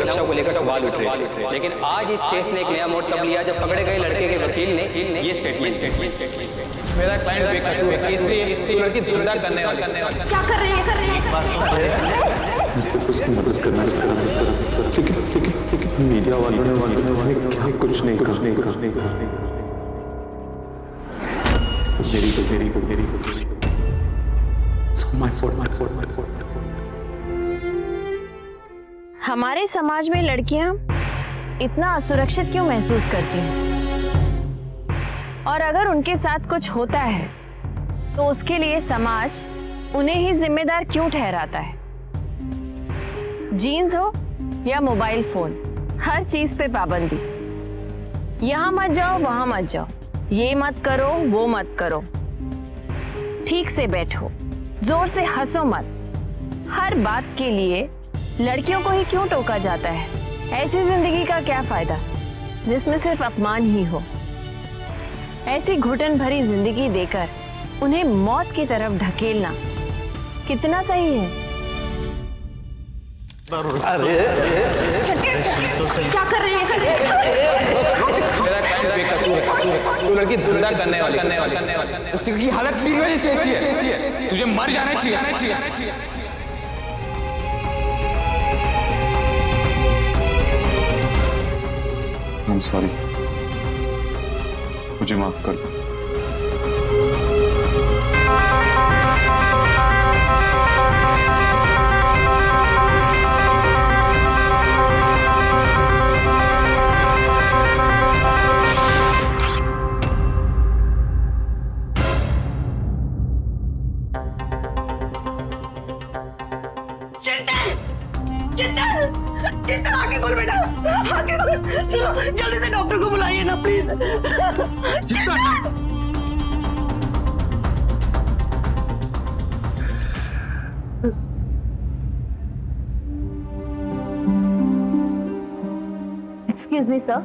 शिक्षा को लेकर सवाल उठे, लेकिन आज इस केस ने एक नया मोड़ तब लिया जब पकड़े गए लड़के के वकील ने ये स्टेटमेंट। मेरा क्लाइंट बेकसूर है, इसलिए ये लड़की धंधा करने वाली। क्या कर रहे हैं? सिर्फ उसकी मदद करना सर, लेकिन मीडिया वालों ने क्या कुछ नहीं सब मेरी माय फॉल्ट। हमारे समाज में लड़कियां इतना असुरक्षित क्यों महसूस करती हैं? और अगर उनके साथ कुछ होता है तो उसके लिए समाज उन्हें ही जिम्मेदार क्यों ठहराता है? जीन्स हो या मोबाइल फोन, हर चीज पे पाबंदी। यहां मत जाओ, वहां मत जाओ, ये मत करो, वो मत करो, ठीक से बैठो, जोर से हंसो मत। हर बात के लिए लड़कियों को ही क्यों टोका जाता है? ऐसी जिंदगी का क्या फायदा जिसमें सिर्फ अपमान ही हो? ऐसी घुटन भरी जिंदगी देकर उन्हें मौत की तरफ ढकेलना कितना सही है? क्या कर रहे हैं? मेरा क्लाइंट बेकसूर है, वो लड़की धंधा करने वाली। उसकी हालत मेरी वजह से ऐसी है, तुझे मर जाना चाहिए। I'm sorry, मुझे माफ कर दो। चिंतन आगे खोल बेटा, आगे खोल। चलो जल्दी से डॉक्टर को बुलाइए ना प्लीज। एक्सक्यूज मी सर,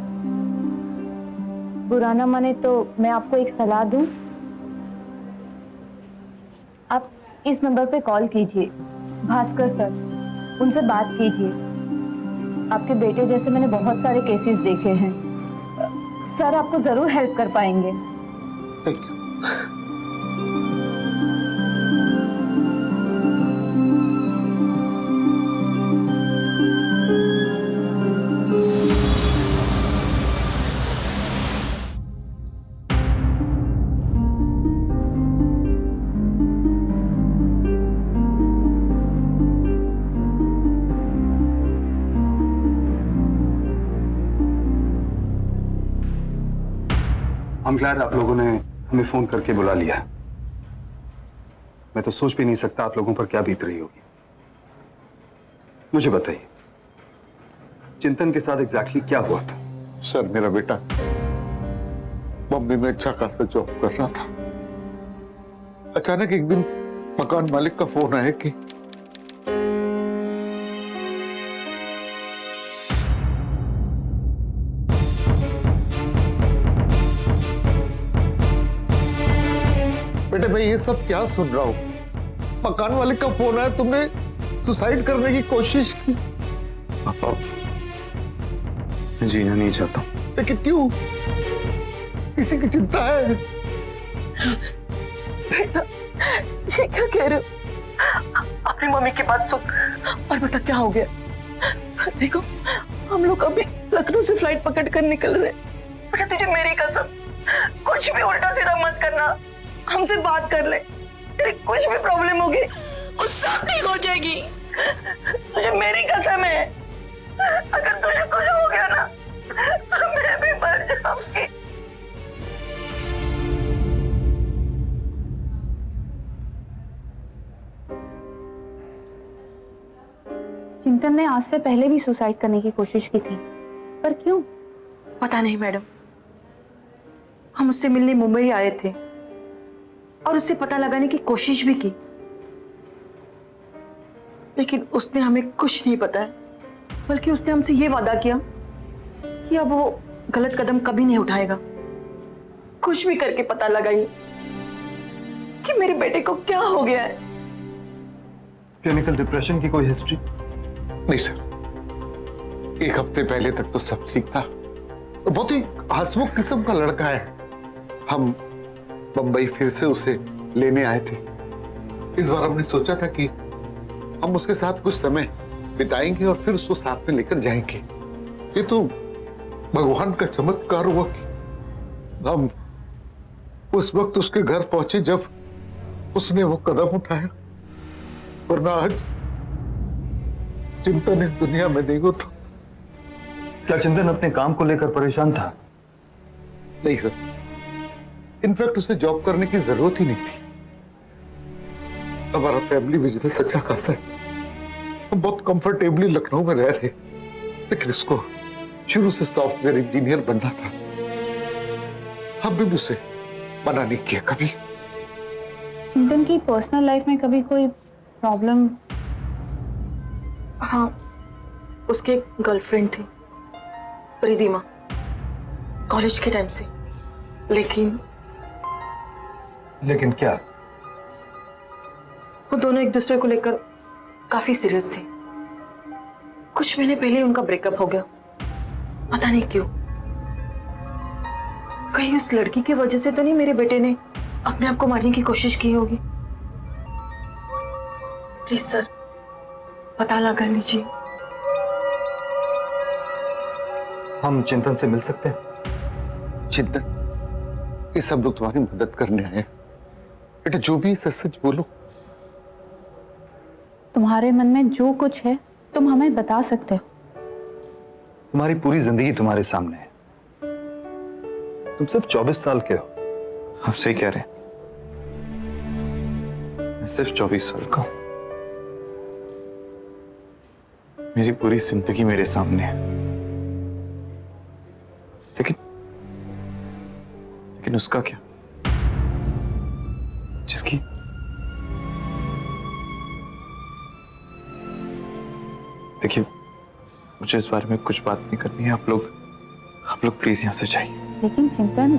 बुरा ना माने तो मैं आपको एक सलाह दूं। आप इस नंबर पे कॉल कीजिए, भास्कर सर, उनसे बात कीजिए। आपके बेटे जैसे मैंने बहुत सारे केसेस देखे हैं, सर आपको जरूर हेल्प कर पाएंगे। Thank you. I'm glad आप लोगों ने हमें फोन करके बुला लिया। मैं तो सोच भी नहीं सकता आप लोगों पर क्या बीत रही होगी। मुझे बताइए, चिंतन के साथ एग्जैक्टली क्या हुआ था? सर, मेरा बेटा बॉम्बे में अच्छा खासा जॉब कर रहा था। अचानक एक दिन मकान मालिक का फोन आया कि बेटे मैं ये सब क्या सुन रहा हूं? मकान मालिक का फोन आया, तुमने सुसाइड करने की कोशिश की? पापा, मैं जीना नहीं चाहता। लेकिन क्यों? किसी की चिंता है? बेटा ये क्या कह रहे हो? अपनी मम्मी की बात सुन और बता क्या हो गया। देखो हम लोग अभी लखनऊ से फ्लाइट पकड़ कर निकल रहे। बेटा तुझे मेरी कसम, कुछ भी उल्टा सीधा मत करना, हमसे बात कर ले। तेरी कुछ भी प्रॉब्लम होगी वो सब ठीक हो जाएगी। तुझे मेरी कसम है, अगर तुझे कुछ हो गया ना तो मैं भी मर जाऊंगी। चिंतन ने आज से पहले भी सुसाइड करने की कोशिश की थी, पर क्यों? पता नहीं मैडम, हम उससे मिलने मुंबई आए थे और उससे पता लगाने की कोशिश भी की, लेकिन उसने हमें कुछ नहीं बताया, बल्कि उसने हमसे ये वादा किया कि अब वो गलत कदम कभी नहीं उठाएगा। कुछ भी करके पता लगाइए कि मेरे बेटे को क्या हो गया है। क्लिनिकल डिप्रेशन की कोई हिस्ट्री? नहीं सर, एक हफ्ते पहले तक तो सब ठीक था। बहुत ही हंसमुख किस्म का लड़का है। हम बंबई फिर से उसे लेने आए थे। इस बार हमने सोचा था कि हम उसके साथ कुछ समय बिताएंगे और फिर उसको साथ में लेकर जाएंगे। ये तो भगवान का चमत्कार हुआ कि हम उस वक्त उसके घर पहुंचे जब उसने वो कदम उठाया, वरना आज चिंतन इस दुनिया में नहीं होता। क्या चिंतन अपने काम को लेकर परेशान था? नहीं सर, इनफैक्ट उसे जॉब करने की जरूरत ही नहीं थी। हमारा फैमिली बिजनेस अच्छा खासा है, हम बहुत कंफर्टेबली लखनऊ में रह रहे, लेकिन उसको शुरू से सॉफ्टवेयर इंजीनियर बनना था। हमने भी उसे मना नहीं किया कभी। चिंतन की पर्सनल लाइफ में कभी कोई प्रॉब्लम? हाँ, उसकी एक गर्लफ्रेंड थी, रिधिमा, कॉलेज के टाइम से। लेकिन क्या? वो दोनों एक दूसरे को लेकर काफी सीरियस थे। कुछ महीने पहले उनका ब्रेकअप हो गया, पता नहीं क्यों। कहीं उस लड़की की वजह से तो नहीं मेरे बेटे ने अपने आप को मारने की कोशिश की होगी? प्लीज सर, पता लगा लीजिए। हम चिंतन से मिल सकते हैं? चिंतन, ये सब लोग तुम्हारी मदद करने आए हैं। बेटा जो भी सच सच बोलो। तुम्हारे मन में जो कुछ है तुम हमें बता सकते हो। तुम्हारी पूरी जिंदगी तुम्हारे सामने है। तुम सिर्फ 24 साल के हो। आप सही कह रहे हैं, मैं सिर्फ 24 साल का हूं। मेरी पूरी जिंदगी मेरे सामने है, लेकिन उसका क्या, जिसकी देखिए, मुझे इस बारे में कुछ बात नहीं करनी है। आप लोग प्लीज यहां से जाइए। लेकिन चिंतन,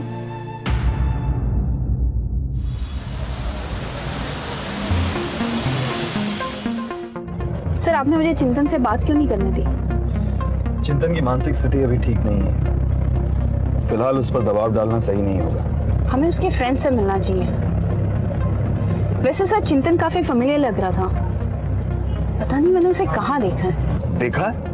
सर आपने मुझे चिंतन से बात क्यों नहीं करने दी? चिंतन की मानसिक स्थिति अभी ठीक नहीं है, फिलहाल उस पर दबाव डालना सही नहीं होगा। हमें उसके फ्रेंड से मिलना चाहिए। वैसे सर चिंतन काफी फेमिलियर लग रहा था, पता नहीं मैंने उसे कहाँ देखा है। देखा है?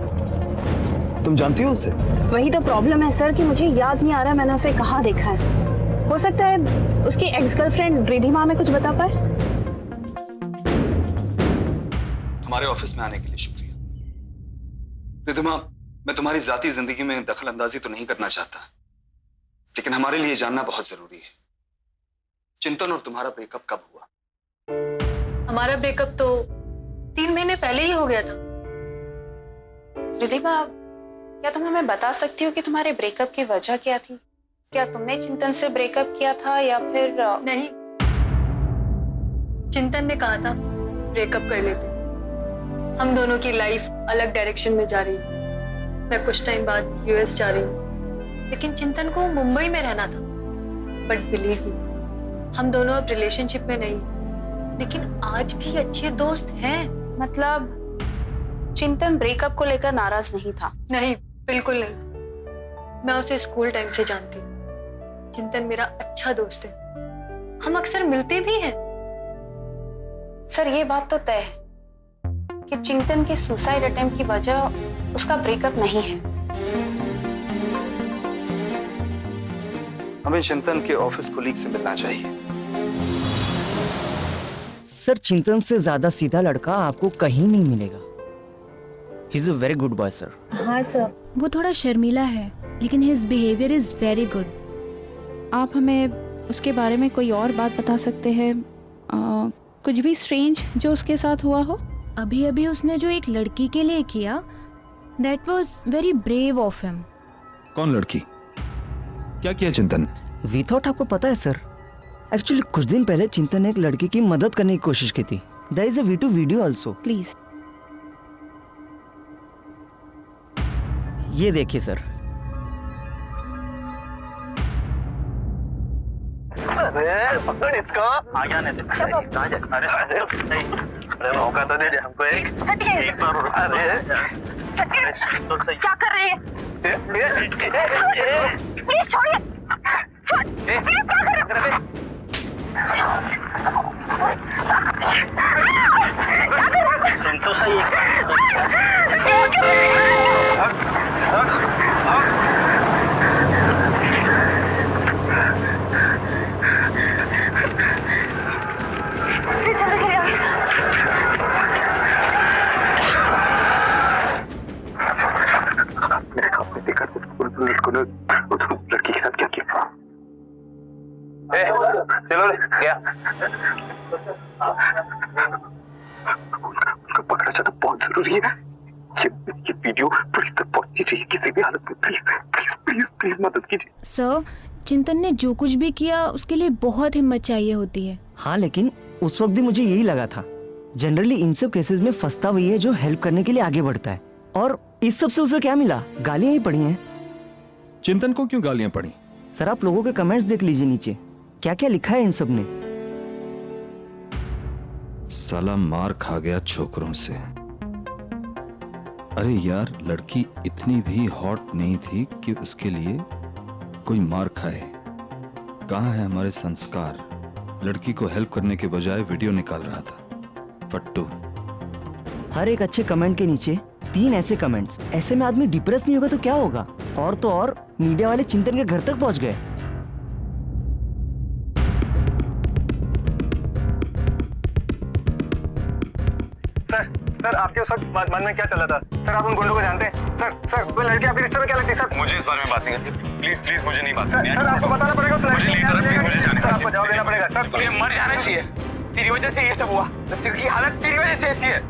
तुम जानती हो उसे? वही तो प्रॉब्लम है सर कि मुझे याद नहीं आ रहा मैंने उसे कहाँ देखा है। हो सकता है उसकी एक्स गर्लफ्रेंड रिधिमा में कुछ बता पाए। हमारे ऑफिस में आने के लिए शुक्रिया। रिधिमा, मैं तुम्हारी जाती जिंदगी में दखल अंदाजी तो नहीं करना चाहता, लेकिन हमारे लिए जानना बहुत जरूरी है। चिंतन और तुम्हारा ब्रेकअप कब हुआ? हमारा ब्रेकअप तो 3 महीने पहले ही हो गया था। रिधिमा, क्या तुम हमें बता सकती हो कि तुम्हारे ब्रेकअप की वजह क्या थी? क्या तुमने चिंतन से ब्रेकअप किया था या फिर? नहीं, चिंतन ने कहा था ब्रेकअप कर लेते। हम दोनों की लाइफ अलग डायरेक्शन में जा रही है। मैं कुछ टाइम बाद यूएस जा रही हूँ, लेकिन चिंतन को मुंबई में रहना था। बट बिलीव मी, हम दोनों अब रिलेशनशिप में नहीं, लेकिन आज भी अच्छे दोस्त हैं। मतलब चिंतन ब्रेकअप को लेकर नाराज नहीं था? नहीं, बिल्कुल नहीं। मैं उसे स्कूल टाइम से जानती हूँ। चिंतन मेरा अच्छा दोस्त है, हम अक्सर मिलते भी हैं। सर ये बात तो तय है कि चिंतन के सुसाइड अटेम्प्ट की वजह उसका ब्रेकअप नहीं है। हमें चिंतन के ऑफिस कोलीग से मिलना चाहिए। सर चिंतन से ज्यादा सीधा लड़का आपको कहीं नहीं मिलेगा। He is a very good boy sir. हाँ सर, वो थोड़ा शर्मीला है, लेकिन his behaviour is very good. आप हमें उसके बारे में कोई और बात बता सकते हैं? कुछ भी स्ट्रेंज जो उसके साथ हुआ हो? अभी अभी उसने जो एक लड़की के लिए किया, that was very brave of him. कौन लड़की? क्या किया चिंतन? वी थॉट आपको पता है सर। एक्चुअली कुछ दिन पहले चिंतन ने एक लड़की की मदद करने की कोशिश की थी। There is a video also. Please ये देखिए सर। अरे पकड़ इसको। आ गया नहीं। अरे अरे मौका तो दे दे हमको एक बार उड़ा दे। क्या कर रही है? प्लीज छोड़िए। प्लीज क्या कर रहे हो? सुन तो सही। लड़की के साथ क्या किया? चलो क्या उसको पकड़ा जाना बहुत जरूरी है। ये वीडियो पुलिस तक पहुंचनी चाहिए किसी भी हालत में। प्लीज प्लीज प्लीज प्लीज मदद कीजिए। सर, चिंतन ने जो कुछ भी किया उसके लिए बहुत हिम्मत चाहिए होती है। हाँ, लेकिन उस वक्त भी मुझे यही लगा था। जनरली इन सब केसेस में फंसता वही है जो हेल्प करने के लिए आगे बढ़ता है। और इस सब से उसे क्या मिला? गालियां ही पड़ी हैं। चिंतन को क्यों गालियां पड़ी? सर, आप लोगों के कमेंट्स देख लीजिए नीचे, क्या क्या लिखा है इन सब ने। साला मार खा गया छोकरों से। अरे यार, लड़की इतनी भी हॉट नहीं थी कि उसके लिए कोई मार खाए। कहाँ है हमारे संस्कार? लड़की को हेल्प करने के बजाय वीडियो निकाल रहा था। फट्टू। हर एक अच्छे कमेंट के नीचे 3 ऐसे कमेंट्स। ऐसे में आदमी डिप्रेस नहीं होगा तो क्या होगा? और तो और मीडिया वाले चिंतन के घर तक पहुंच गए। सर आपके उस वक्त मन में क्या चला था? सर आप उन गुंडों को जानते हैं? सर वो लड़की आपके रिश्ते में क्या लगती है? सर मुझे इस बारे में बात नहीं करनी। प्लीज मुझे नहीं बात सर करनी। सर आपको बताना पड़ेगा उस लड़की मुझे सर आपको जवाब देना पड़ेगा। सर तुझे मर जाना चाहिए। तेरी वजह से ये सब हुआ। तेरी हालत तेरी वजह से ऐसी है।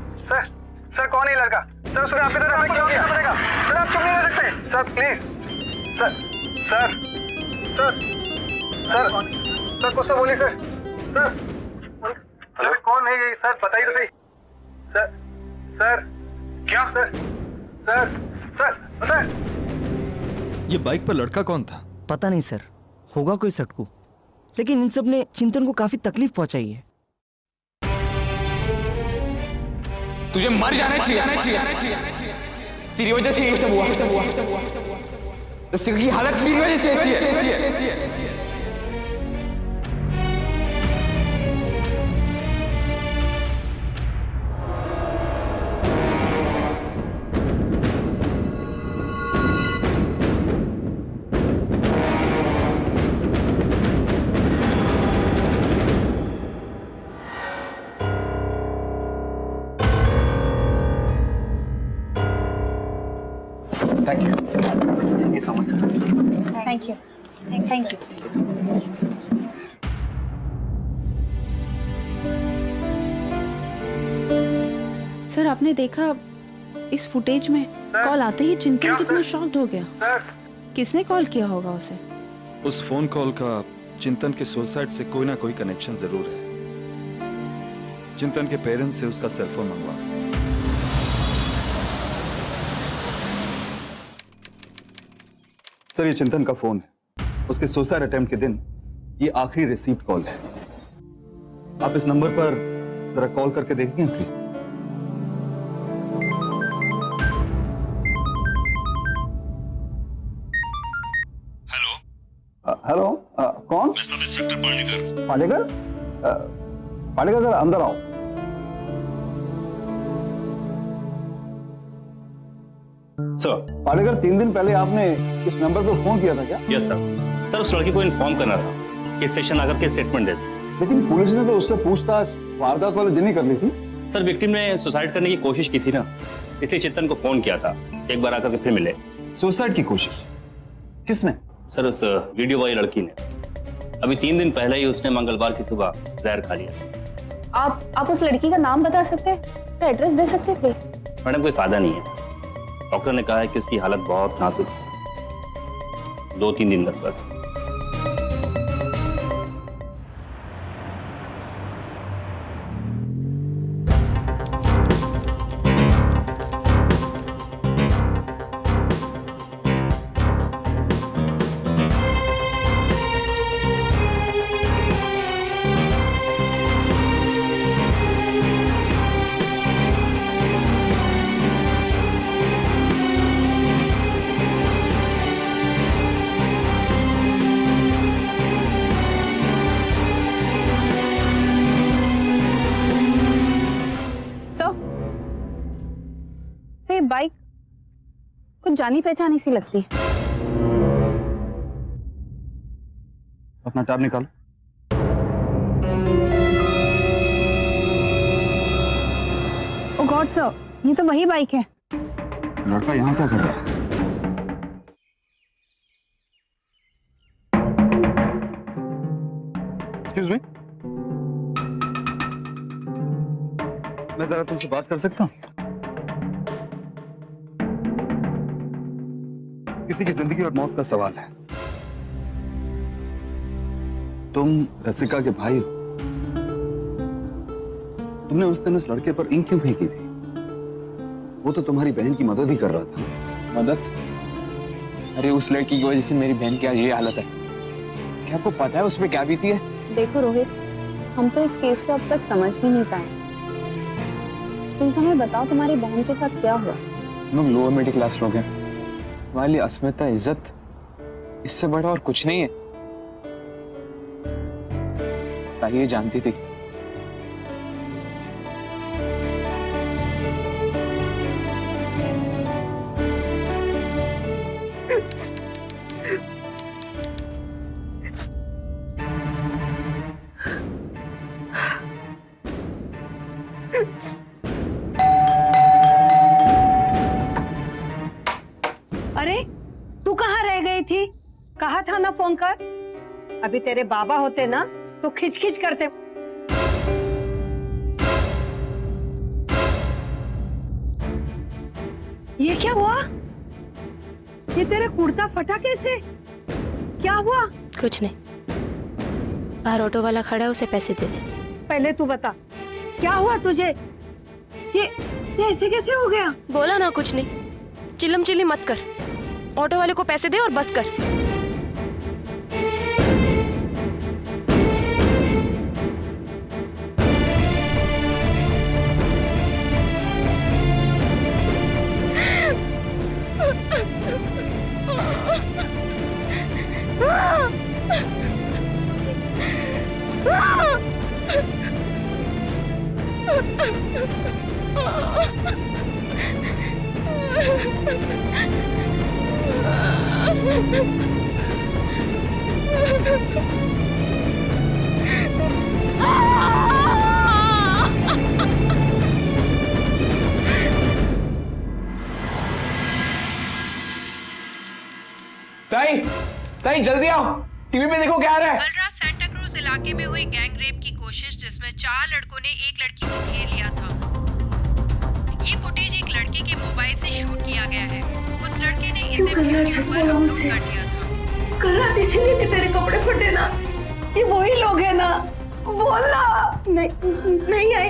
सर कौन है लड़का? सर उसने आपके साथ ऐसा क्यों किया? पड़ेगा सर, आप चुप नहीं रह सकते। सर प्लीज सर कुछ तो बोलिए सर कौन है ये? सर बताइए तो सही। सर क्या? सर ये बाइक पर लड़का कौन था? पता नहीं सर, होगा कोई सटकू। लेकिन इन सब ने चिंतन को काफी तकलीफ पहुंचाई है। तुझे मर जाना चाहिए। तेरी वजह से ये सब हुआ। इसकी हालत मेरी वजह से ऐसी है। Thank you so much, sir. Thank you. Sir आपने देखा इस फुटेज में कॉल आते ही चिंतन कितना शॉक्ड हो गया। किसने कॉल किया होगा उसे? उस फोन कॉल का चिंतन के सुसाइड से कोई ना कोई कनेक्शन जरूर है। चिंतन के पेरेंट्स से उसका सेलफोन मंगवा। सर ये चिंतन का फोन है। उसके सुसाइड अटेम्प्ट के दिन ये आखिरी रिसीव्ड कॉल है। आप इस नंबर पर जरा कॉल करके देखिए प्लीज। हेलो कौन? मैं सब इंस्पेक्टर पांडेकर। पांडेकर जरा अंदर आओ। सर पांडेकर 3 दिन पहले आपने इस नंबर पर फोन किया था क्या? यस सर उस लड़की को इन्फॉर्म करना था कि स्टेशन आकर के स्टेटमेंट दे दे। लेकिन पुलिस ने तो उससे पूछताछ वारदात वाले दिन ही कर ली थी। सर विक्टिम ने सुसाइड करने की कोशिश की थी ना, इसलिए चिंतन को फोन किया था एक बार आकर के फिर मिले। सुसाइड की कोशिश किसने? सर उस वीडियो वाली लड़की ने। अभी 3 दिन पहले ही उसने मंगलवार की सुबह जहर खा लिया। आप उस लड़की का नाम बता सकते हैं? एड्रेस दे सकते हैं प्लीज? मैडम कोई फायदा नहीं है। डॉक्टर ने कहा है कि उसकी हालत बहुत नाजुक है। 2-3 दिन तक बस। कुछ जानी पहचानी सी लगती। अपना टैब निकाल। ओ गॉड सर, ये तो वही बाइक है। लड़का यहाँ क्या कर रहा है? एक्सक्यूज मी, मैं जरा तुमसे बात कर सकता हूँ? किसी की जिंदगी और मौत का सवाल है। तुम रसिका के भाई हो। तुमने उस दिन उस लड़के पर इंक क्यों फेंकी थी? वो तो तुम्हारी बहन की मदद ही कर रहा था। मदद? अरे उस लड़की की वजह से मेरी बहन की आज ये हालत है। क्या आपको पता है उस पे क्या बीती है? देखो रोहित, हम तो इस केस को अब तक समझ भी नहीं पाए। तुम हमें बताओ तुम्हारी बहन के साथ क्या हुआ? हम लोग लोअर मिडिल क्लास लोग हैं। हमारे लिए अस्मिता, इज्जत, इससे बड़ा और कुछ नहीं है। ताई ये जानती थी। अरे तू कहाँ रह गई थी? कहा था ना फोन कर। अभी तेरे बाबा होते ना तो खिच खिच करते। ये क्या हुआ? ये तेरा कुर्ता फटा कैसे? क्या हुआ? कुछ नहीं, बाहर ऑटो वाला खड़ा है, उसे पैसे दे दे। पहले तू बता क्या हुआ तुझे? ये ऐसे कैसे हो गया? बोला ना कुछ नहीं, चिल्लम चिल्ली मत कर। ऑटो वाले को पैसे दे और बस कर। ताई, ताई जल्दी आओ, टीवी पे देखो क्या आ रहा है। कल रात सेंटा क्रूज इलाके में हुई गैंग रेप की कोशिश, जिसमें 4 लड़कों ने एक लड़की को घेर लिया था। ये फुटेज एक लड़के के मोबाइल से शूट किया गया है। उस लड़के ने इसे यूट्यूब पर अपलोड कर दिया था। कल रात इसीलिए कि तेरे कपड़े फटे ना। ये वही लोग हैं ना? बोलना। नहीं आई,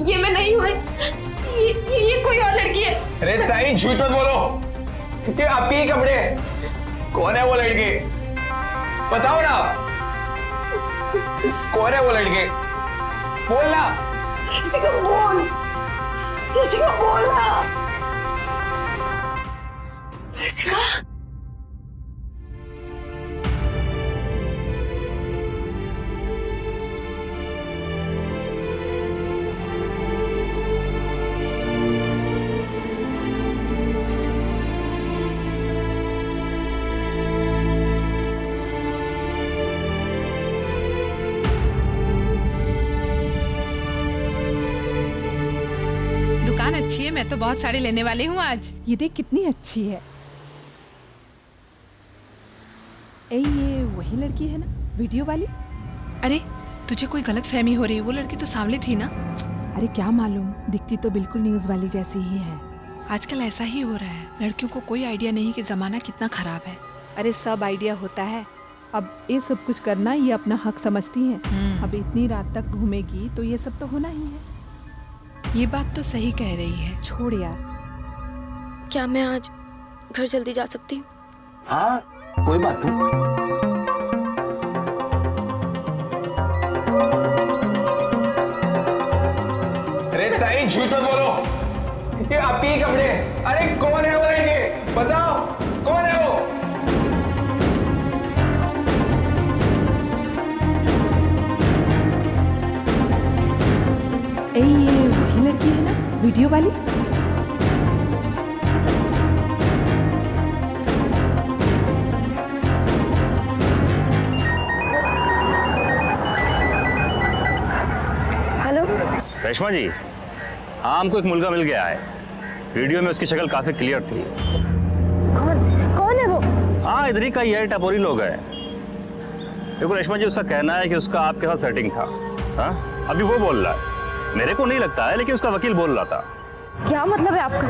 ये मैं नहीं हूँ। ये कोई और लड़की है। अरे ताई झूठ मत बोलो, ये आपके ही कपड़े हैं। कौन है वो लड़के? बताओ ना, कौन है वो लड़के? बोलना। किसी को बोल, किसी को बोलना। रसिका, दुकान अच्छी है, मैं तो बहुत साड़ी लेने वाली हूँ आज। ये देख कितनी अच्छी है। ये वही लड़की है ना, वीडियो वाली? अरे तुझे कोई गलत फहमी हो रही है, वो लड़की तो सांवली थी ना। अरे क्या मालूम, दिखती तो बिल्कुल न्यूज वाली जैसी ही है। आजकल ऐसा ही हो रहा है, लड़कियों को कोई आइडिया नहीं कि जमाना कितना खराब है। अरे सब आइडिया होता है, अब ये सब कुछ करना ये अपना हक समझती है। अब इतनी रात तक घूमेगी तो ये सब तो होना ही है। ये बात तो सही कह रही है। छोड़ यार। क्या मैं आज घर जल्दी जा सकती हूँ? हाँ, कोई बात नहीं। अरे ताई झूठ मत बोलो, ये आपके ही कपड़े हैं। अरे कौन है वो लड़के? बताओ कौन है वो? ये वही लड़की है ना, वीडियो वाली? रेशमा जी, हाँ हमको एक मुलगा मिल गया है। वीडियो में उसकी शक्ल काफी क्लियर थी। कौन है वो? हाँ इधर ही का ये टपोरी लोग है। देखो रेशमा जी, उसका कहना है कि उसका आपके साथ सेटिंग था। हाँ अभी वो बोल रहा है, मेरे को नहीं लगता है, लेकिन उसका वकील बोल रहा था। क्या मतलब है आपका?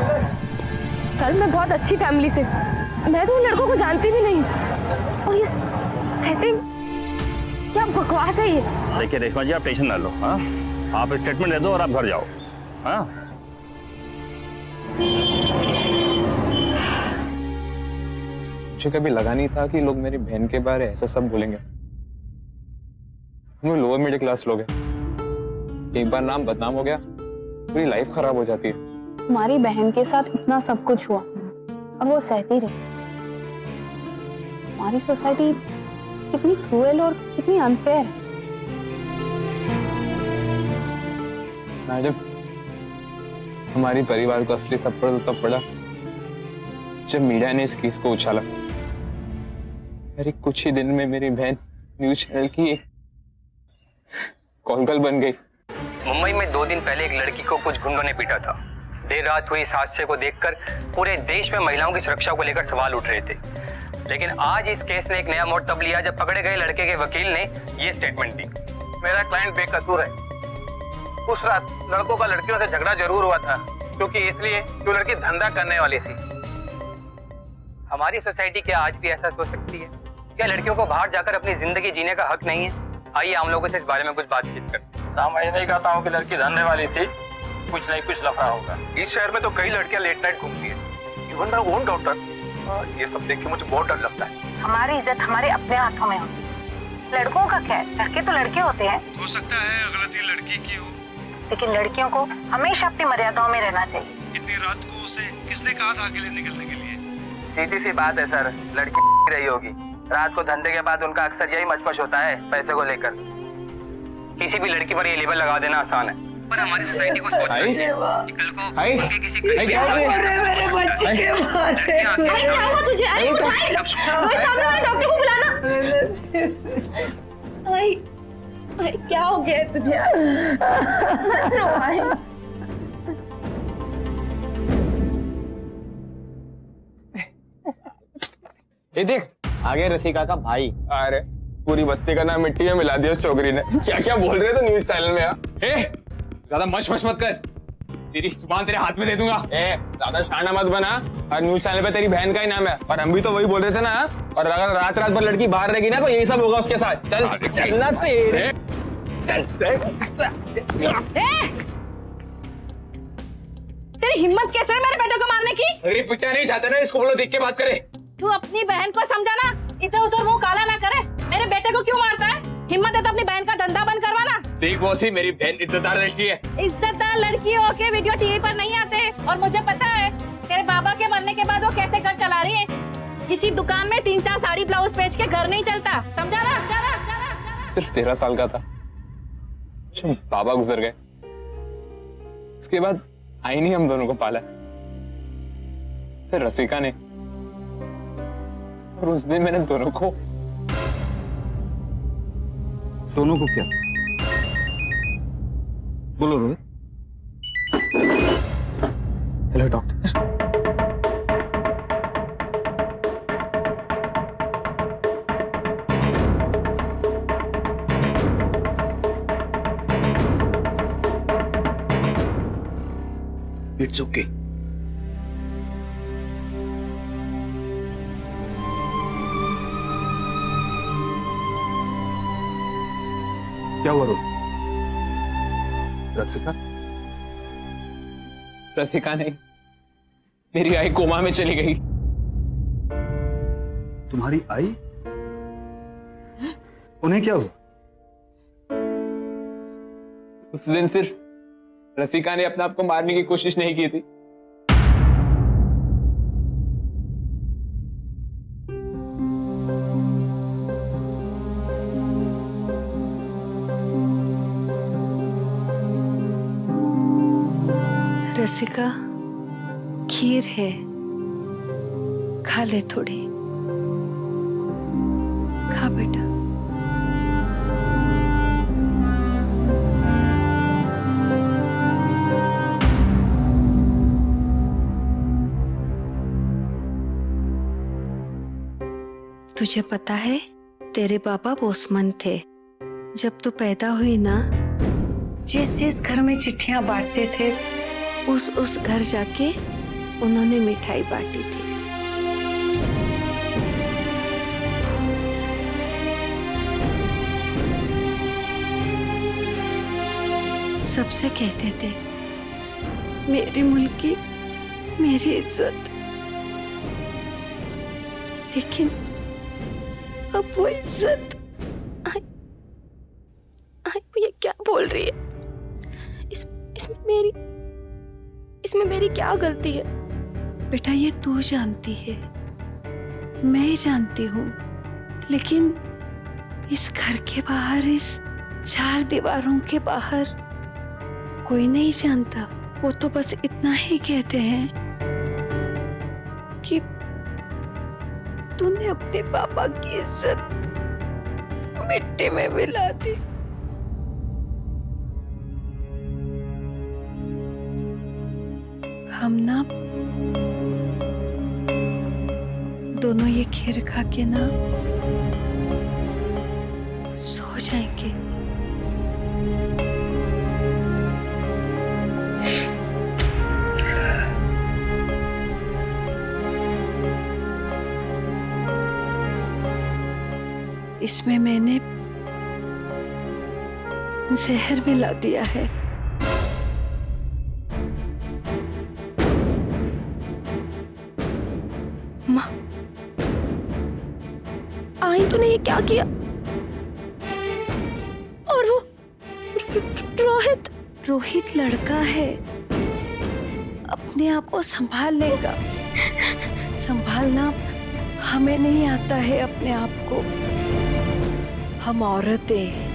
सर मैं बहुत अच्छी फैमिली से, मैं तो उन लड़कों को जानती भी नहीं। और ये सेटिंग, क्या बकवास है ये? देखिए रेशमा जी, आप टेंशन ना लो। हाँ आप स्टेटमेंट दे दो और आप घर जाओ। हाँ मुझे कभी लगा नहीं था कि लोग मेरी बहन के बारे ऐसा सब बोलेंगे। हम लोअर मिडिल क्लास लोग हैं, एक बार नाम बदनाम हो गया पूरी लाइफ खराब हो जाती है। तुम्हारी बहन के साथ इतना सब कुछ हुआ और वो सहती रही। हमारी सोसाइटी कितनी क्रूएल और कितनी अनफेयर है। मैडम, हमारे परिवार को असली थप्पड़ तो तब पड़ा जब मीडिया ने इस केस को उछाला। मेरी कुछ ही दिन में मेरी बहन न्यूज चैनल की एक कॉल गर्ल बन गई। मुंबई में 2 दिन पहले एक लड़की को कुछ गुंडों ने पीटा था। देर रात हुई इस हादसे को देखकर पूरे देश में महिलाओं की सुरक्षा को लेकर सवाल उठ रहे थे। लेकिन आज इस केस ने एक नया मोड़ तब लिया जब पकड़े गए लड़के के वकील ने ये स्टेटमेंट दी। मेरा क्लाइंट बेकसूर है। उस रात लड़कों का लड़कियों से झगड़ा जरूर हुआ था, क्योंकि इसलिए जो लड़की धंधा करने वाली थी। हमारी सोसाइटी क्या आज भी ऐसा सोच सकती है? क्या लड़कियों को बाहर जाकर अपनी जिंदगी जीने का हक नहीं है? आइए हम लोगों से इस बारे में कुछ बातचीत करते हैं। मैं नहीं कहता हूँ कि लड़की धंधे वाली थी, कुछ नहीं कुछ लफड़ा होगा। इस शहर में तो कई लड़कियां लेट नाइट घूमती है। Even my own daughter. ये सब देख के मुझे बहुत डर लगता है। हमारी इज्जत हमारे अपने हाथों में होती है। लड़कों का क्या है, लड़के तो लड़के होते हैं। हो सकता है गलती लड़की की हो, लेकिन लड़कियों को हमेशा अपनी मर्यादाओं में रहना चाहिए। इतनी रात को उसे किसने कहा था अकेले निकलने के लिए? सीधी सी बात है सर, लड़की रही होगी। रात को धंधे के बाद उनका अक्सर यही मचपच होता है, पैसे को लेकर। किसी भी लड़की पर ये लेबल लगा देना आसान है, पर हमारी सोसाइटी को सोचना चाहिए कि कल को उनके किसी मेरे बच्चे के बारे क्या हुआ तुझे? आई डॉक्टर को बुलाना। आई क्या हो गया तुझे? मत रो आई। ये देख, आगे रसिका का भाई। अरे पूरी बस्ती का नाम मिट्टी में मिला दिया उस छोकरी ने। क्या क्या बोल रहे थे न्यूज चैनल में? ज्यादा मश मत कर, तेरी जुबान तेरे हाथ में दे दूंगा। ज्यादा शाना मत बना। और न्यूज चैनल पे तेरी बहन का ही नाम है, और हम भी तो वही बोल रहे थे ना। और अगर रात रात भर लड़की बाहर रहेगी ना तो यही सब होगा उसके साथ। चल चलना तेरे। तेरी हिम्मत कैसे है मेरे बेटे को मारने की? अरे पिटा नहीं चाहते ना, इसको बोलो देख के बात करे। तू अपनी बहन को समझाना, इधर उधर मुंह काला ना करे। मेरे बेटे को क्यों मारता है? हिम्मत है तो अपनी बहन का धंधा बंद करवाना। देख मौसी, मेरी बहन इज्जतदार लड़की है। इज्जतदार लड़की होके वीडियो टीवी पर नहीं आते। और मुझे पता है तेरे बाबा के मरने के बाद वो कैसे घर चला रही है। किसी दुकान में 3-4 साड़ी ब्लाउज बेच के घर नहीं चलता, समझा ना? सिर्फ 13 साल का था जब बाबा गुजर गए। उसके बाद आई नहीं हम दोनों को पाला, फिर रसिका ने। और उस दिन मैंने दोनों को क्या? बोलो Rohit. Hello doctor. It's okay. क्या हुआ रोहित? रसिका? रसिका नहीं, मेरी आई कोमा में चली गई। तुम्हारी आई? उन्हें क्या हुआ? उस दिन सिर्फ रसिका ने अपने आप को मारने की कोशिश नहीं की थी। रसिका, खीर है, खा ले थोड़ी। खा बेटा। तुझे पता है तेरे पापा पोस्टमैन थे। जब तू पैदा हुई ना, जिस जिस घर में चिट्ठियां बांटते थे उस घर जाके उन्होंने मिठाई बांटी थी। सबसे कहते थे मेरी मुल्की मेरी इज्जत, लेकिन अब वो इज्जत ये क्या बोल रही है? इसमें मेरी क्या गलती है? बेटा ये तू जानती है, मैं जानती हूँ, लेकिन इस घर के बाहर, इस 4 दीवारों के बाहर कोई नहीं जानता। वो तो बस इतना ही कहते हैं कि तूने अपने पापा की इज्जत मिट्टी में मिला दी। हम ना दोनों ये खीर खा के ना सो जाएंगे। इसमें मैंने जहर मिला दिया है। माँ, आई तूने ये क्या किया? और वो रोहित लड़का है, अपने आप को संभाल लेगा। संभालना हमें नहीं आता है अपने आप को, हम औरतें।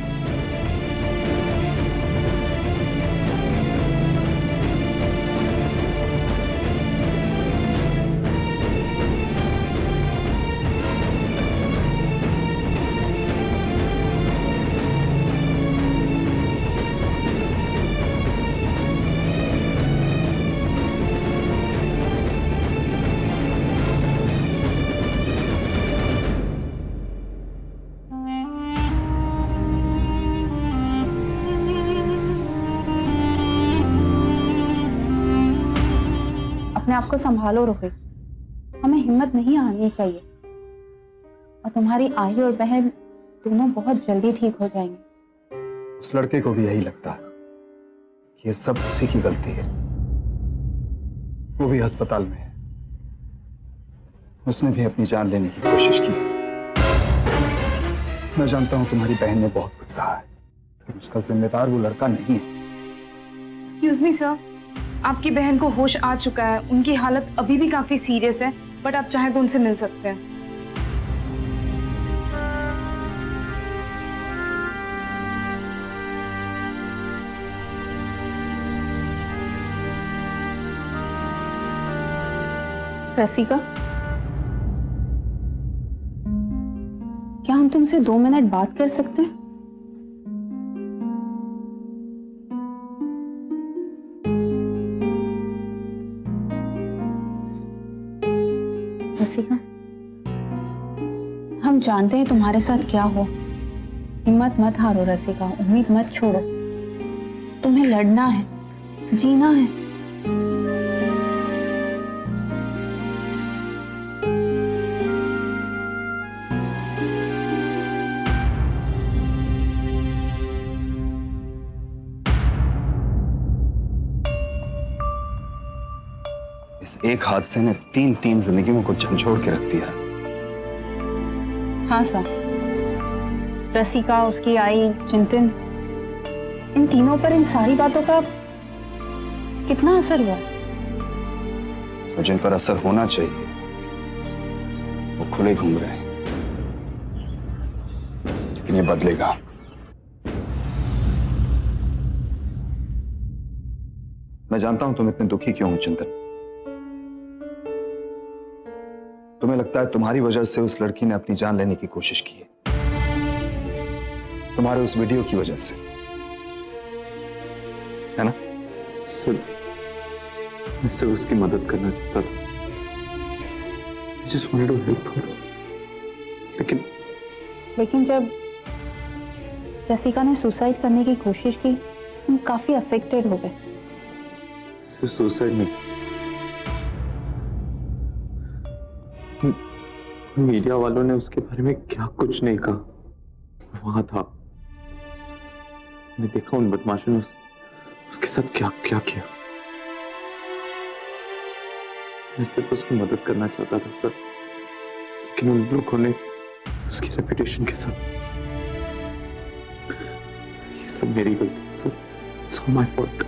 अपने आप को संभालो रोहित, हमें हिम्मत नहीं हारनी चाहिए। और तुम्हारी आई और बहन दोनों बहुत जल्दी ठीक हो जाएंगे। उस लड़के को भी यही लगता है कि ये सब उसी की गलती है। वो भी अस्पताल में है, उसने भी अपनी जान लेने की कोशिश की। मैं जानता हूं तुम्हारी बहन ने बहुत कुछ सहा है, लेकिन उसका जिम्मेदार वो लड़का नहीं है। एक्सक्यूज मी सर, आपकी बहन को होश आ चुका है, उनकी हालत अभी भी काफी सीरियस है, बट आप चाहें तो उनसे मिल सकते हैं। रसिका, क्या हम तुमसे 2 मिनट बात कर सकते हैं? रसिका, हम जानते हैं तुम्हारे साथ क्या हो। हिम्मत मत हारो रसिका, उम्मीद मत छोड़ो। तुम्हें लड़ना है, जीना है। इस एक हादसे ने 3 जिंदगियों को झंझोड़ के रख दिया। हाँ सर, रसिका, उसकी आई, चिंतन, इन तीनों पर इन सारी बातों का कितना असर हुआ? तो जिन पर असर होना चाहिए वो खुले घूम रहे हैं, लेकिन ये बदलेगा। मैं जानता हूं तुम इतने दुखी क्यों हो चिंतन। तुम्हें लगता है तुम्हारी वजह से उस लड़की ने अपनी जान लेने की कोशिश की है, तुम्हारे उस वीडियो की वजह से, है ना? मैं सिर्फ उसकी मदद करना चाहता था। I just wanted to help her. लेकिन जब रसिका ने सुसाइड करने की कोशिश की, हम काफी अफेक्टेड हो गए। सिर्फ सुसाइड नहीं, मीडिया वालों ने उसके बारे में क्या कुछ नहीं कहा। वहां था, मैंने देखा उन बदमाशों ने उसके साथ क्या क्या किया। मैं सिर्फ उसकी मदद करना चाहता था सर, लेकिन उन लोगों ने उसकी रेपुटेशन के साथ, ये सब मेरी गलती है sir, it's all my fault.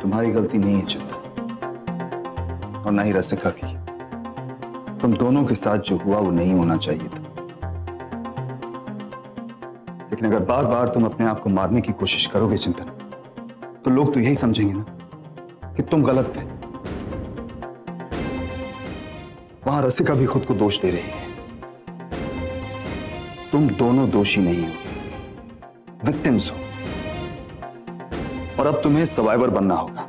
तुम्हारी गलती नहीं है चिंता, और ना ही रसिका की। तुम दोनों के साथ जो हुआ वो नहीं होना चाहिए था। लेकिन अगर बार बार तुम अपने आप को मारने की कोशिश करोगे चिंतन, तो लोग तो यही समझेंगे ना कि तुम गलत थे। वहां रसिका भी खुद को दोष दे रही है। तुम दोनों दोषी नहीं हो, विक्टिम्स हो, और अब तुम्हें सर्वाइवर बनना होगा।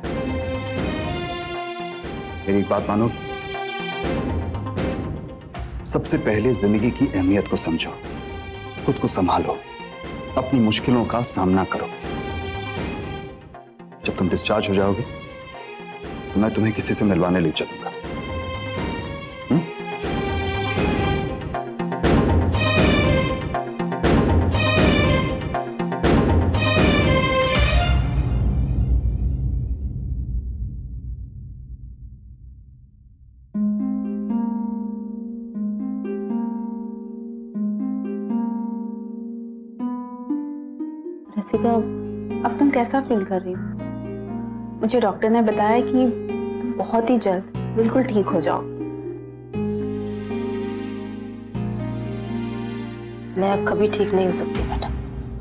मेरी बात मानो, सबसे पहले जिंदगी की अहमियत को समझो, खुद को संभालो, अपनी मुश्किलों का सामना करो। जब तुम डिस्चार्ज हो जाओगे तो मैं तुम्हें किसी से मिलवाने ले चलूंगा। रसिका, अब तुम कैसा फील कर रही हो? मुझे डॉक्टर ने बताया कि तुम बहुत ही जल्द बिल्कुल ठीक हो जाओ। मैं अब कभी ठीक नहीं हो सकती मैडम।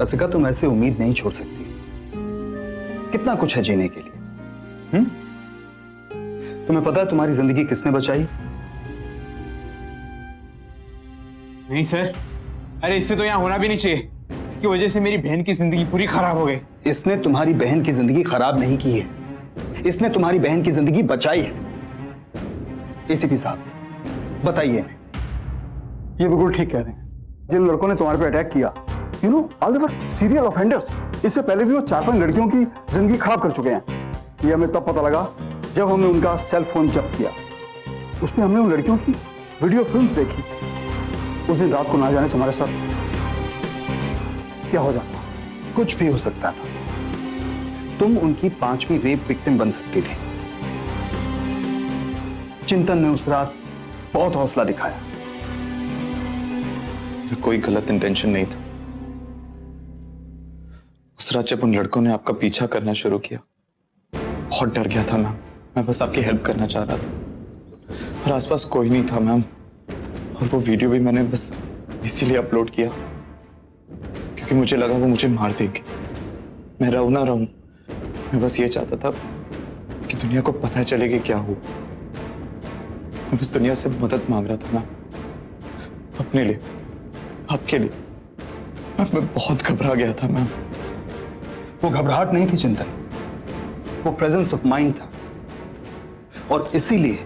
रसिका, तुम ऐसे उम्मीद नहीं छोड़ सकती। कितना कुछ है जीने के लिए। तुम्हें पता है तुम्हारी जिंदगी किसने बचाई? नहीं सर, अरे इससे तो यहाँ होना भी नहीं चाहिए। इसकी वजह से मेरी बहन की जिंदगी पूरी खराब हो गई। इसने तुम्हारी बहन की जिंदगी खराब नहीं की है, इसने तुम्हारी बहन की जिंदगी बचाई है। एसीपी साहब, बताइए। ये बिल्कुल ठीक कह रहे हैं। जिन लड़कों ने तुम्हारे पे अटैक किया, you know, all they were serial offenders. इससे पहले भी वो 4-5 लड़कियों की जिंदगी खराब कर चुके हैं। ये हमें तब पता लगा जब हमने उनका सेल फोन जब्त किया। उसमें हमने उन लड़कियों की वीडियो फिल्म्स देखी। उस दिन रात को ना जाने तुम्हारे साथ क्या हो जाता। कुछ भी हो सकता था। तुम उनकी 5वीं रेप विक्टिम बन सकती थी। चिंतन ने उस रात बहुत हौसला दिखाया। कोई गलत इंटेंशन नहीं था। उस रात जब उन लड़कों ने आपका पीछा करना शुरू किया, बहुत डर गया था मैम। मैं बस आपकी हेल्प करना चाह रहा था, और आसपास कोई नहीं था मैम। और वो वीडियो भी मैंने बस इसीलिए अपलोड किया क्योंकि मुझे लगा वो मुझे मार देंगे। मैं रहूं ना रहूं, मैं बस ये चाहता था कि दुनिया को पता चले कि क्या हुआ। मैं बस दुनिया से मदद मांग रहा था ना, अपने लिए, आपके लिए। मैं बहुत घबरा गया था मैम। वो घबराहट नहीं थी चिंतन, वो प्रेजेंस ऑफ माइंड था। और इसीलिए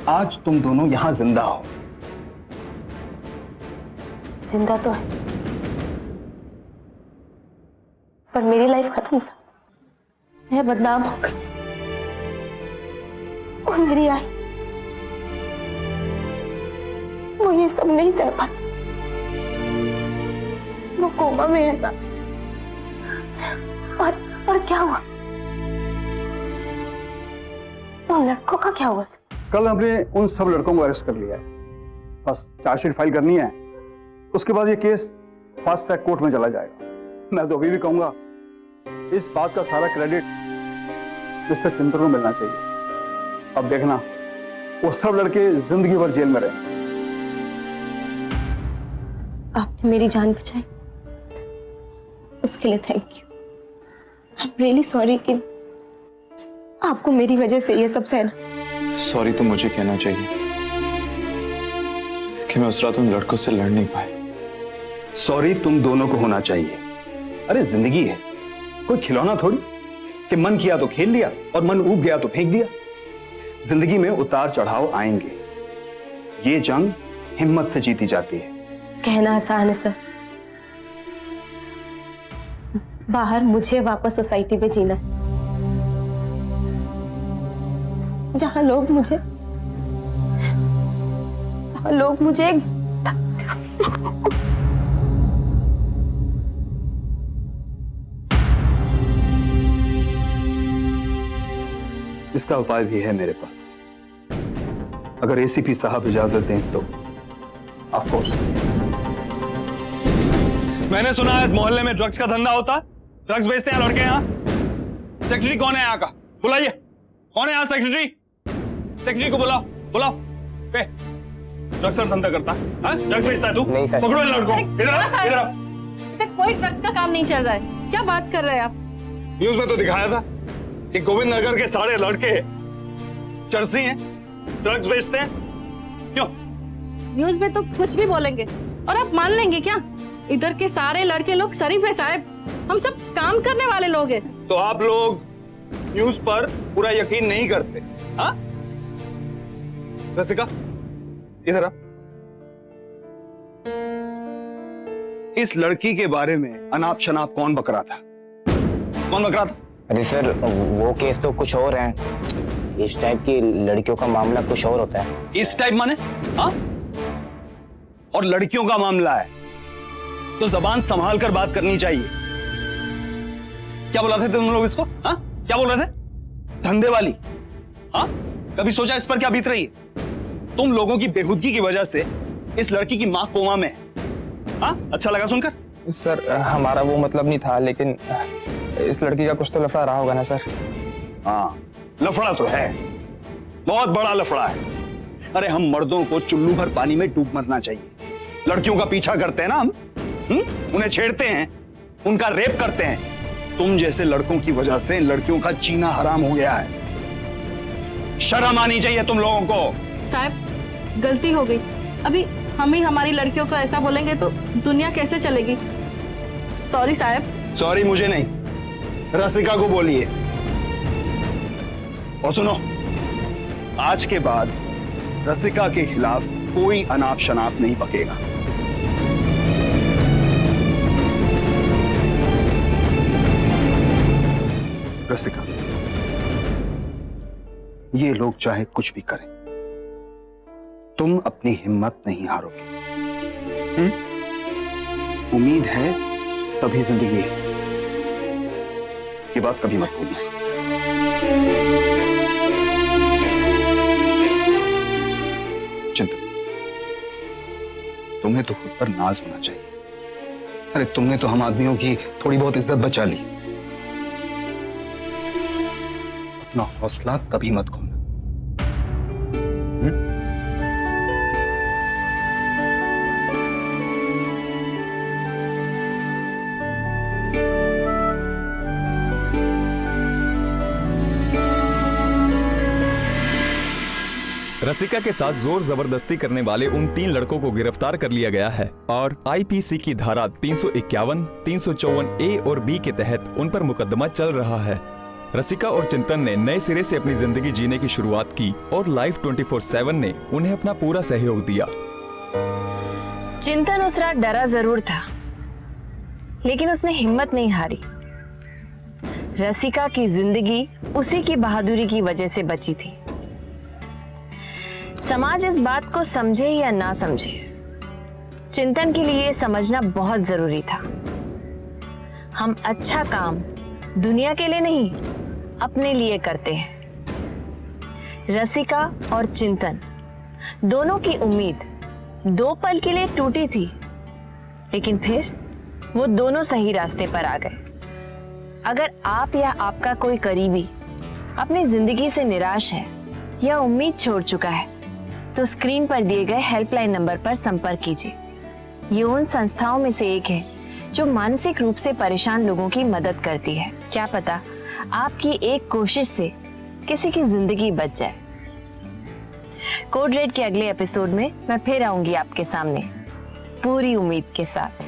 आज तुम दोनों यहां जिंदा हो। जिंदा तो है, पर मेरी लाइफ खत्म सा। मैं बदनाम हो गई और मेरी आई, वो ये सब नहीं सह पाती। वो कोमा में ऐसा। और क्या हुआ? उन लड़कों का क्या हुआ? कल हमने उन सब लड़कों को अरेस्ट कर लिया है। बस चार्जशीट फाइल करनी है, उसके बाद ये केस फास्ट ट्रैक कोर्ट में चला जाएगा। मैं तो अभी भी कहूंगा इस बात का सारा क्रेडिट मिस्टर चिंतन को मिलना चाहिए। अब देखना वो सब लड़के जिंदगी भर जेल में रहे। आपने मेरी जान बचाई, उसके लिए thank you. I am really sorry कि आपको मेरी वजह से ये सब सहना। सॉरी तो मुझे कहना चाहिए कि मैं उस रात उन लड़कों से लड़ नहीं पाया। सॉरी तुम दोनों को होना चाहिए। अरे जिंदगी है, कोई खिलौना थोड़ी कि मन किया तो खेल लिया और मन ऊब गया तो फेंक दिया। जिंदगी में उतार चढ़ाव आएंगे, ये जंग हिम्मत से जीती जाती है। कहना आसान है सर, बाहर मुझे वापस सोसाइटी में जीना है जहां लोग मुझे इसका उपाय भी है मेरे पास, अगर एसीपी साहब इजाजत दें तो। Of course. मैंने सुना है इस मोहल्ले में ड्रग्स का धंधा होता है, ड्रग्स बेचते हैं लड़के यहाँ। सेक्रेटरी कौन है यहाँ का? बुलाइए, कौन है यहाँ सेक्रेटरी? सेक्रेटरी को बुलाओ, बुलाओ। ड्रग्स का धंधा करता है? ड्रग्स बेचता है तू? नहीं सर। पकड़ो इन लड़कों, इधर आओ, इधर आओ। कोई ड्रग्स का काम नहीं चल रहा है, क्या बात कर रहे हैं आप? न्यूज में तो दिखाया था कि गोविंद नगर के सारे लड़के चर्सी हैं, ड्रग्स बेचते हैं। क्यों? न्यूज में तो कुछ भी बोलेंगे और आप मान लेंगे क्या? इधर के सारे लड़के लोग शरीफ है साहब, हम सब काम करने वाले लोग हैं। तो आप लोग न्यूज पर पूरा यकीन नहीं करते? हाँ रसिका, इधर आ। इस लड़की के बारे में अनाप शनाप कौन बक रहा था? कौन बक रहा था? अरे सर, वो केस तो कुछ और है। इस टाइप की लड़कियों का मामला कुछ और होता है। इस टाइप माने? हाँ? और लड़कियों का मामला है तो जबान संभाल कर बात करनी चाहिए। क्या बोला थे तुम लोग इसको? हाँ? क्या बोल रहे थे? धंधे वाली। हाँ? कभी सोचा इस पर क्या बीत रही है? तुम लोगों की बेहुदगी की वजह से इस लड़की की मां कोमा में है। हाँ? अच्छा लगा सुनकर? सर हमारा वो मतलब नहीं था, लेकिन इस लड़की का कुछ तो लफड़ा रहा होगा ना सर? हाँ, लफड़ा तो है, बहुत बड़ा लफड़ा है। अरे हम मर्दों को चुल्लू भर पानी में डूब मरना चाहिए। लड़कियों का पीछा करते हैं ना हम, उन्हें छेड़ते हैं, उनका रेप करते हैं। तुम जैसे लड़कों की वजह से लड़कियों का जीना हराम हो गया है। शर्म आनी चाहिए तुम लोगों को। साहब गलती हो गई, अभी हम ही हमारी लड़कियों को ऐसा बोलेंगे तो दुनिया कैसे चलेगी? सॉरी साहब। सॉरी मुझे नहीं, रसिका को बोलिए। और सुनो, आज के बाद रसिका के खिलाफ कोई अनाप शनाप नहीं बकेगा। रसिका, ये लोग चाहे कुछ भी करें, तुम अपनी हिम्मत नहीं हारोगे। उम्मीद है तभी जिंदगी है, ये बात कभी मत भूलना। चिंतन, तुम्हें तो खुद पर नाज होना चाहिए। अरे तुमने तो हम आदमियों की थोड़ी बहुत इज्जत बचा ली। अपना हौसला कभी मत खोना। रसिका के साथ जोर जबरदस्ती करने वाले उन 3 लड़कों को गिरफ्तार कर लिया गया है और आईपीसी की धारा 351, 354 ए और बी के तहत उन पर मुकदमा चल रहा है। रसिका और चिंतन ने नए सिरे से अपनी जिंदगी जीने की शुरुआत की और लाइफ 24/7 ने उन्हें अपना पूरा सहयोग दिया। चिंतन उस रात डरा जरूर था, लेकिन उसने हिम्मत नहीं हारी। रसिका की जिंदगी उसी की बहादुरी की वजह से बची थी। समाज इस बात को समझे या ना समझे, चिंतन के लिए समझना बहुत जरूरी था। हम अच्छा काम दुनिया के लिए नहीं, अपने लिए करते हैं। रसिका और चिंतन दोनों की उम्मीद 2 पल के लिए टूटी थी, लेकिन फिर वो दोनों सही रास्ते पर आ गए। अगर आप या आपका कोई करीबी अपनी जिंदगी से निराश है या उम्मीद छोड़ चुका है, तो स्क्रीन पर दिए गए हेल्पलाइन नंबर पर संपर्क कीजिए। ये उन संस्थाओं में से एक है जो मानसिक रूप से परेशान लोगों की मदद करती है। क्या पता आपकी एक कोशिश से किसी की जिंदगी बच जाए। कोड रेड के अगले एपिसोड में मैं फिर आऊंगी आपके सामने पूरी उम्मीद के साथ।